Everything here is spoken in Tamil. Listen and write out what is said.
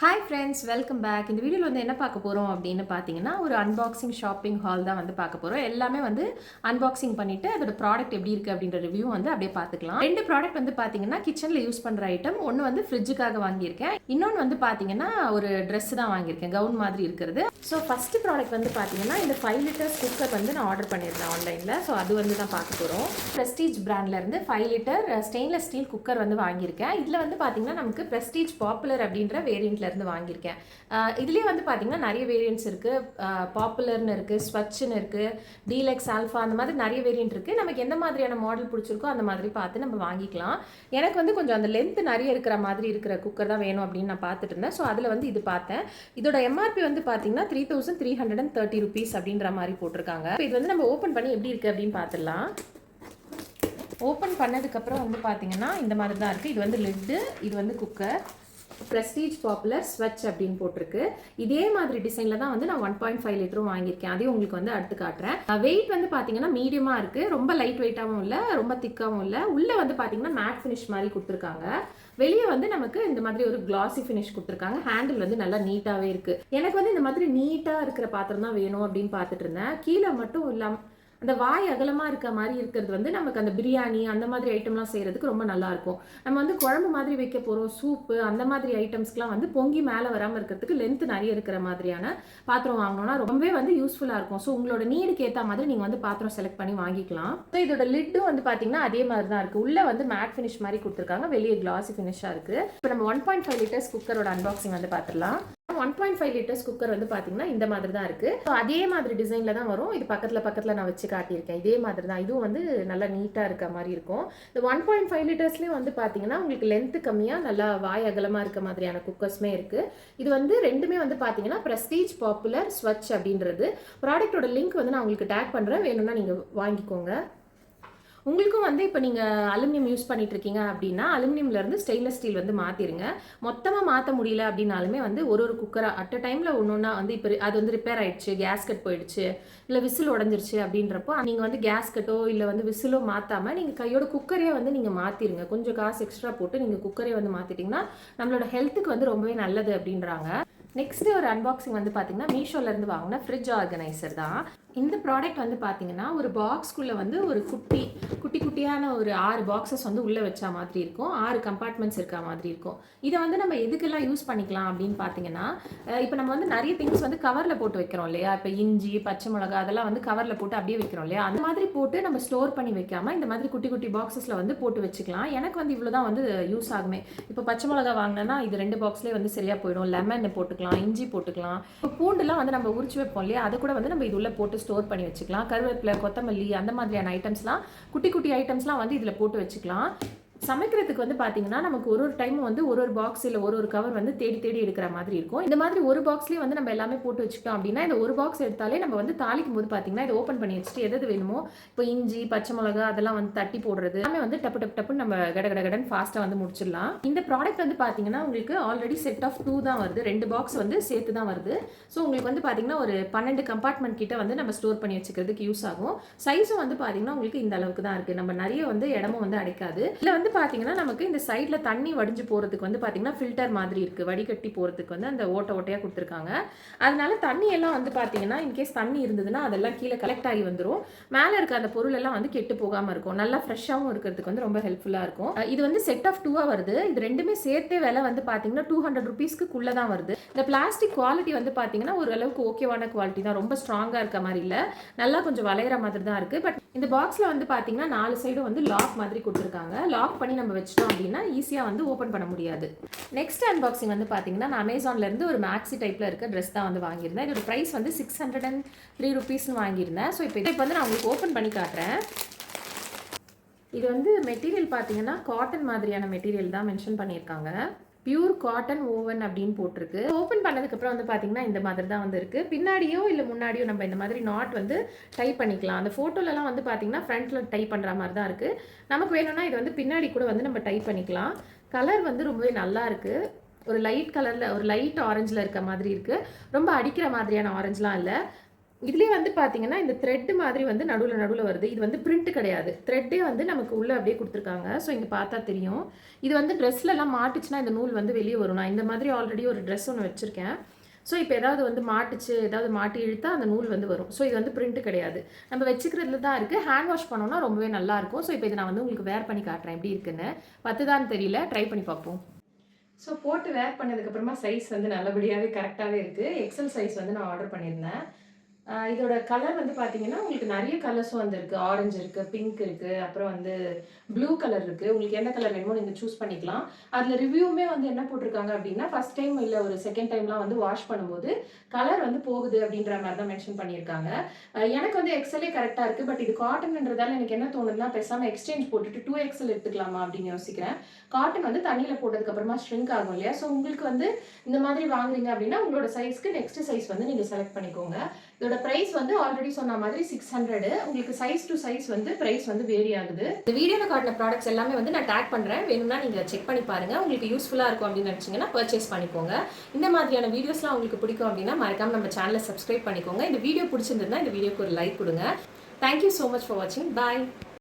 Hi friends, welcome back. இந்த வீடியோவில் வந்து என்ன பார்க்க போகிறோம் அப்படின்னு பார்த்தீங்கன்னா, ஒரு அன்பாக்சிங் ஷாப்பிங் ஹால் தான் வந்து பார்க்க போகிறோம். எல்லாமே வந்து அன்பாக்சிங் பண்ணிவிட்டு அதோட ப்ராடக்ட் எப்படி இருக்குது அப்படின்ற ரிவ்யூ வந்து அப்படியே பார்த்துக்கலாம். 2 ப்ராடக்ட் வந்து பார்த்தீங்கன்னா கிச்சனில் யூஸ் பண்ணுற ஐட்டம். ஒன்று வந்து ஃப்ரிட்ஜுக்காக வாங்கியிருக்கேன், இன்னொன்று வந்து பார்த்தீங்கன்னா ஒரு ட்ரெஸ் தான் வாங்கியிருக்கேன், கவுன் மாதிரி இருக்கிறது. ஸோ ஃபஸ்ட்டு ப்ராடக்ட் வந்து பார்த்தீங்கன்னா இந்த 5 லிட்டர்ஸ் குக்கர் வந்து நான் ஆர்டர் பண்ணியிருந்தேன் ஆன்லைனில். ஸோ அது வந்து தான் பார்க்க போகிறோம். ப்ரெஸ்டீஜ் பிராண்ட்லேருந்து 5 லிட்டர் ஸ்டெயின்லெஸ் ஸ்டீல் குக்கர் வந்து வாங்கியிருக்கேன். இதில் வந்து பார்த்தீங்கன்னா நமக்கு ப்ரெஸ்டீஜ் பாப்புலர் அப்படின்ற வேரியண்ட்ல இருந்து வாங்கியிருக்கேன். இதுலேயே வந்து பார்த்தீங்கன்னா நிறைய வேரியன்ட்ஸ் இருக்குது. பாப்புலர்னு இருக்குது, ஸ்வட்ச்னு இருக்குது, டீலக்ஸ், ஆல்ஃபா, அந்த மாதிரி நிறைய வேரியன்ட் இருக்குது. நமக்கு எந்த மாதிரியான மாடல் பிடிச்சிருக்கோ அந்த மாதிரி பார்த்து நம்ம வாங்கிக்கலாம். எனக்கு வந்து கொஞ்சம் அந்த லென்த் நிறைய இருக்கிற மாதிரி இருக்கிற குக்கர் தான் வேணும் அப்படின்னு நான் பார்த்துட்டு இருந்தேன். ஸோ அதில் வந்து இது பார்த்தேன். இதோட எம்ஆர்பி வந்து பார்த்தீங்கன்னா 3330 ருபீஸ் அப்படின்ற மாதிரி போட்டிருக்காங்க. இது வந்து நம்ம ஓப்பன் பண்ணி எப்படி இருக்குது அப்படின்னு பார்த்துடலாம். ஓப்பன் பண்ணதுக்கப்புறம் வந்து பார்த்தீங்கன்னா இந்த மாதிரி தான் இருக்குது. இது வந்து லிட்டு, இது வந்து குக்கர். ப்ரெஸ்டீஜ் பாப்புலர் ஸ்வட்ச் அப்படின்னு போட்டிருக்கு. இதே மாதிரி டிசைனில் தான் வந்து நான் 1.5 லிட்டரும் வாங்கியிருக்கேன். அதையும் உங்களுக்கு வந்து அடுத்து காட்டுறேன். வெயிட் வந்து பார்த்தீங்கன்னா மீடியமாக இருக்குது. ரொம்ப லைட் வெயிட்டாகவும் இல்லை, ரொம்ப திக்காகவும் இல்லை. உள்ளே வந்து பார்த்தீங்கன்னா மேட் ஃபினிஷ் மாதிரி கொடுத்துருக்காங்க. வெளியே வந்து நமக்கு இந்த மாதிரி ஒரு கிளாசி ஃபினிஷ் கொடுத்துருக்காங்க. ஹேண்டில் வந்து நல்லா நீட்டாகவே இருக்குது. எனக்கு வந்து இந்த மாதிரி நீட்டாக இருக்கிற பாத்திரம் தான் வேணும் அப்படின்னு பார்த்துட்டு இருந்தேன். கீழே மட்டும் இல்லாமல் அந்த வாய் அகலமாக இருக்க மாதிரி இருக்கிறது வந்து நமக்கு அந்த பிரியாணி அந்த மாதிரி ஐட்டம்லாம் செய்கிறதுக்கு ரொம்ப நல்லாயிருக்கும். நம்ம வந்து குழம்பு மாதிரி வைக்க போகிறோம், சூப்பு அந்த மாதிரி ஐட்டம்ஸ்க்குலாம் வந்து பொங்கி மேலே வராமல் இருக்கிறதுக்கு லென்த் நிறைய இருக்கிற மாதிரியான பாத்திரம் வாங்கினோன்னா ரொம்பவே வந்து யூஸ்ஃபுல்லாக இருக்கும். ஸோ உங்களோட நீடுக்கு ஏற்ற மாதிரி நீங்கள் வந்து பாத்திரம் செலக்ட் பண்ணி வாங்கிக்கலாம். ஸோ இதோட லிட்டும் வந்து பார்த்தீங்கன்னா அதே மாதிரி தான் இருக்குது. உள்ளே வந்து மேட் ஃபினிஷ் மாதிரி கொடுத்துருக்காங்க, வெளியே கிளாசி ஃபினிஷாக இருக்குது. இப்போ நம்ம 1.5 லிட்டர்ஸ் குக்கரோட அன்பாக்சிங் வந்து பார்த்துடலாம். 1.5 லிட்டர்ஸ் குக்கர் வந்து பார்த்தீங்கன்னா இந்த மாதிரி தான் இருக்குது. ஸோ அதே மாதிரி டிசைனில் தான் வரும். இது பக்கத்தில் நான் வச்சு காட்டியிருக்கேன். இதே மாதிரி தான் இதுவும் வந்து நல்லா நீட்டாக இருக்க மாதிரி இருக்கும். இந்த 1.5 லிட்டர்ஸ்லேயும் வந்து பார்த்தீங்கன்னா உங்களுக்கு லென்த்து கம்மியாக நல்லா வாய் அகலமாக இருக்க மாதிரியான குக்கர்ஸுமே இருக்குது. இது வந்து ரெண்டுமே வந்து பார்த்தீங்கன்னா ப்ரெஸ்டீஜ் பாப்புலர் ஸ்வட்ச் அப்படின்றது. ப்ராடக்டோட லிங்க் வந்து நான் உங்களுக்கு டேக் பண்ணுறேன், வேணும்னா நீங்கள் வாங்கிக்கோங்க. உங்களுக்கும் வந்து இப்போ நீங்கள் அலுமினியம் யூஸ் பண்ணிட்டு இருக்கீங்க அப்படின்னா அலுமினியம்லேருந்து ஸ்டெயின்லெஸ் ஸ்டீல் வந்து மாற்றிடுங்க. மொத்தமாக மாற்ற முடியல அப்படின்னாலுமே வந்து ஒரு குக்கராக அட் அ டைமில் ஒன்று வந்து இப்போ அது வந்து ரிப்பேர் ஆகிடுச்சு, கேஸ்கட் போயிடுச்சு, இல்லை விசில் உடஞ்சிருச்சு அப்படின்றப்போ நீங்கள் வந்து கேஸ்கட்டோ இல்லை வந்து விசிலோ மாற்றாமல் நீங்கள் கையோட குக்கரே வந்து நீங்கள் மாற்றிடுங்க. கொஞ்சம் காசு எக்ஸ்ட்ரா போட்டு நீங்கள் குக்கரே வந்து மாற்றிட்டிங்கன்னா நம்மளோட ஹெல்த்துக்கு வந்து ரொம்பவே நல்லது அப்படின்றாங்க. நெக்ஸ்ட் ஒரு அன்பாக்சிங் வந்து பார்த்தீங்கன்னா மீஷோலேருந்து வாங்கின ஃப்ரிட்ஜ் ஆர்கனைசர் தான். இந்த ப்ராடக்ட் வந்து பார்த்தீங்கன்னா ஒரு பாக்ஸ்குள்ளே வந்து ஒரு குட்டியான ஒரு 6 பாக்ஸஸ் வந்து உள்ளே வச்சா மாதிரி இருக்கும். 6 கம்பார்ட்மெண்ட்ஸ் இருக்க மாதிரி இருக்கும். இதை வந்து நம்ம எதுக்கெல்லாம் யூஸ் பண்ணிக்கலாம் அப்படின்னு பார்த்தீங்கன்னா, இப்போ நம்ம வந்து நிறைய திங்ஸ் வந்து கவரில் போட்டு வைக்கிறோம் இல்லையா. இப்போ இஞ்சி, பச்சை மிளகா அதெல்லாம் வந்து கவரில் போட்டு அப்படியே வைக்கிறோம் இல்லையா. அந்த மாதிரி போட்டு நம்ம ஸ்டோர் பண்ணி வைக்காமல் இந்த மாதிரி குட்டி பாக்ஸஸில் வந்து போட்டு வச்சுக்கலாம். எனக்கு வந்து இவ்வளோ தான் வந்து யூஸ் ஆகுமே. இப்போ பச்சை மிளகா வாங்கினேன்னா இது 2 பாக்ஸ்லேயே வந்து சரியாக போயிடும். லெமன் போட்டுக்கலாம், இஞ்சி போட்டுக்கலாம். இப்போ பூண்டுலாம் வந்து நம்ம உரிச்சு வைப்போம் இல்லையா, அதை கூட வந்து நம்ம இது உள்ள போட்டு ஸ்டோர் பண்ணி வச்சுக்கலாம். கருவேப்பிலை, கொத்தமல்லி அந்த மாதிரியான ஐட்டம்ஸ்லாம் குட்டி ஐட்டம்ஸ்லாம் வந்து இதில் போட்டு வச்சுக்கலாம். சமைக்கிறதுக்கு வந்து பார்த்தீங்கன்னா நமக்கு ஒரு டைம் வந்து ஒரு பாக்ஸ் இல்லை ஒரு கவர் வந்து தேடி எடுக்கிற மாதிரி இருக்கும். இந்த மாதிரி ஒரு பாக்ஸ்லேயே வந்து நம்ம எல்லாமே போட்டு வச்சுக்கிட்டோம் அப்படின்னா இந்த ஒரு பாக்ஸ் எடுத்தாலே நம்ம வந்து தாளிக்கும் போது பார்த்தீங்கன்னா இதை ஓப்பன் பண்ணி வச்சுட்டு எது வேணுமோ இப்போ இஞ்சி, பச்சை மிளகா அதெல்லாம் வந்து தட்டி போடுறது எல்லாமே வந்து டப்புன்னு நம்ம கடகடன்னு ஃபாஸ்ட்டாக வந்து முடிச்சிடலாம். இந்த ப்ராடக்ட் வந்து பார்த்தீங்கன்னா உங்களுக்கு ஆல்ரெடி செட் ஆஃப் 2 தான் வருது. 2 பாக்ஸ் வந்து சேர்த்து தான் வருது. ஸோ உங்களுக்கு வந்து பார்த்தீங்கன்னா ஒரு 12 கம்பார்ட்மெண்ட் கிட்ட வந்து நம்ம ஸ்டோர் பண்ணி வச்சுக்கிறதுக்கு யூஸ் ஆகும். சைஸும் வந்து பார்த்தீங்கன்னா உங்களுக்கு இந்த அளவுக்கு தான் இருக்குது. நம்ம நிறைய வந்து இடமும் வந்து அடைக்காது. இதில் வந்து பார்த்தீங்கன்னா நமக்கு இந்த சைடில் தண்ணி வடிஞ்சு போகிறதுக்கு வந்து பார்த்தீங்கன்னா ஃபில்டர் மாதிரி இருக்குது. வடிகட்டி போகிறதுக்கு வந்து அந்த ஓட்டையாக கொடுத்துருக்காங்க. அதனால தண்ணி எல்லாம் வந்து பார்த்தீங்கன்னா இன்கேஸ் தண்ணி இருந்ததுன்னா அதெல்லாம் கீழே கலெக்ட் ஆகி வந்துடும். மேலே இருக்க அந்த பொருள் எல்லாம் வந்து கெட்டு போகாமல் இருக்கும். நல்லா ஃப்ரெஷ்ஷாகவும் இருக்கிறதுக்கு வந்து ரொம்ப ஹெல்ப்ஃபுல்லாக இருக்கும். இது வந்து செட் ஆஃப் 2 வருது. இது ரெண்டுமே சேர்த்தே விலை வந்து பார்த்தீங்கன்னா 200 ருபீஸ்க்குள்ளே தான் வருது. இந்த பிளாஸ்டிக் குவாலிட்டி வந்து பார்த்தீங்கன்னா ஓரளவுக்கு ஓகேவான குவாலிட்டி தான். ரொம்ப ஸ்ட்ராங்காக இருக்க மாதிரி இல்லை, நல்லா கொஞ்சம் வளையிற மாதிரி தான் இருக்குது. பட் இந்த பாக்ஸில் வந்து பார்த்தீங்கன்னா 4 சைடும் வந்து லாக் மாதிரி கொடுத்துருக்காங்க. லாக் பண்ணி நம்ம வச்சிட்டோம் அப்படின்னா ஈஸியாக வந்து ஓப்பன் பண்ண முடியாது. நெக்ஸ்ட் அன்பாக்சிங் வந்து பார்த்தீங்கன்னா நான் அமேசான்லேருந்து ஒரு மேக்ஸி டைப்பில் இருக்க ட்ரெஸ் தான் வந்து வாங்கியிருந்தேன். இதோட ப்ரைஸ் வந்து 603 ருபீஸ்னு வாங்கியிருந்தேன். ஸோ இப்போ வந்து நான் உங்களுக்கு ஓப்பன் பண்ணி காட்டுறேன். இது வந்து மெட்டீரியல் பார்த்தீங்கன்னா காட்டன் மாதிரியான மெட்டீரியல் தான் மென்ஷன் பண்ணியிருக்காங்க. பியூர் காட்டன் ஓவன் அப்படின்னு போட்டிருக்கு. ஓப்பன் பண்ணதுக்கப்புறம் வந்து பார்த்தீங்கன்னா இந்த மாதிரி தான் வந்து இருக்குது. பின்னாடியோ இல்லை முன்னாடியோ நம்ம இந்த மாதிரி நாட் வந்து டைப் பண்ணிக்கலாம். அந்த ஃபோட்டோலலாம் வந்து பார்த்தீங்கன்னா ஃப்ரண்ட்டில் டைப் பண்ணுற மாதிரி தான் இருக்குது. நமக்கு வேணும்னா இது வந்து பின்னாடி கூட வந்து நம்ம டைப் பண்ணிக்கலாம். கலர் வந்து ரொம்பவே நல்லா இருக்குது. ஒரு லைட் கலரில் ஒரு லைட் ஆரஞ்சில் இருக்க மாதிரி இருக்குது. ரொம்ப அடிக்கிற மாதிரியான ஆரஞ்சுலாம் இல்லை. இதுலேயே வந்து பார்த்தீங்கன்னா இந்த த்ரெட் மாதிரி வந்து நடுவில் வருது. இது வந்து பிரிண்ட் கிடையாது. த்ரெட்டே வந்து நமக்கு உள்ளே அப்படியே கொடுத்துருக்காங்க. ஸோ இங்கே பார்த்தா தெரியும். இது வந்து ட்ரெஸ்லலாம் மாட்டுச்சுன்னா இந்த நூல் வந்து வெளியே வரும். நான் இந்த மாதிரி ஆல்ரெடி ஒரு ட்ரெஸ் ஒன்று வச்சுருக்கேன். ஸோ இப்போ ஏதாவது வந்து மாட்டுச்சு, ஏதாவது மாட்டி இழுத்தா அந்த நூல் வந்து வரும். ஸோ இது வந்து பிரிண்ட் கிடையாது. நம்ம வச்சுக்கிறதுல தான் இருக்குது. ஹேண்ட் வாஷ் பண்ணோம்னா ரொம்பவே நல்லாயிருக்கும். ஸோ இப்போ இதை நான் வந்து உங்களுக்கு வேர் பண்ணி காட்டுறேன் எப்படி இருக்குன்னு. பத்துதான்னு தெரியல, ட்ரை பண்ணி பார்ப்போம். ஸோ போட்டு வேர் பண்ணதுக்கப்புறமா சைஸ் வந்து நல்லபடியாகவே கரெக்டாகவே இருக்குது. எக்ஸல் சைஸ் வந்து நான் ஆர்டர் பண்ணியிருந்தேன். இதோட கலர் வந்து பார்த்தீங்கன்னா உங்களுக்கு நிறைய கலர்ஸும் வந்துருக்கு. ஆரஞ்சு இருக்குது, பிங்க் இருக்குது, அப்புறம் வந்து ப்ளூ கலர் இருக்குது. உங்களுக்கு எந்த கலர் வேணுமோ நீங்கள் சூஸ் பண்ணிக்கலாம். அதில் ரிவ்யூமே வந்து என்ன போட்டிருக்காங்க அப்படின்னா, ஃபஸ்ட் டைம் இல்லை ஒரு செகண்ட் டைம்லாம் வந்து வாஷ் பண்ணும்போது கலர் வந்து போகுது அப்படின்ற மாதிரி தான் மென்ஷன் பண்ணியிருக்காங்க. எனக்கு வந்து எக்ஸலே கரெக்டாக இருக்குது. பட் இது காட்டன்ன்றதால எனக்கு என்ன தோணுதுன்னா, பேசாமல் எக்ஸ்சேஞ்ச் போட்டுட்டு 2XL எடுத்துக்கலாமா அப்படின்னு யோசிக்கிறேன். காட்டன் வந்து தண்ணியில் போட்டதுக்கப்புறமா ஷ்ரிங்க் ஆகும் இல்லையா? ஸோ உங்களுக்கு வந்து இந்த மாதிரி வாங்குறீங்க அப்படின்னா உங்களோட சைஸ்க்கு நெக்ஸ்ட் சைஸ் வந்து நீங்கள் செலக்ட் பண்ணிக்கோங்க. இதோட பிரைஸ் வந்து ஆல்ரெடி சொன்ன மாதிரி 600. உங்களுக்கு சைஸ் டு சைஸ் வந்து பிரைஸ் வந்து வேரி ஆகுது. இந்த வீடியோவில் காட்டின ப்ராடக்ட்ஸ் எல்லாமே வந்து நான் டேக் பண்ணுறேன். வேணும்னா நீங்கள் செக் பண்ணி பாருங்கள். உங்களுக்கு யூஸ்ஃபுல்லாக இருக்கும் அப்படின்னு நினச்சிங்கன்னா பர்ச்சேஸ் பண்ணிக்கோங்க. இந்த மாதிரியான வீடியோஸ்லாம் உங்களுக்கு பிடிக்கும் அப்படின்னா மறக்காம நம்ம சேனலை சப்ஸ்கிரைப் பண்ணிக்கோங்க. இந்த வீடியோ பிடிச்சிருந்ததுன்னா இந்த வீடியோக்கு ஒரு லைக் கொடுங்க. தேங்க்யூ ஸோ மச் ஃபார் வாட்சிங். பாய்.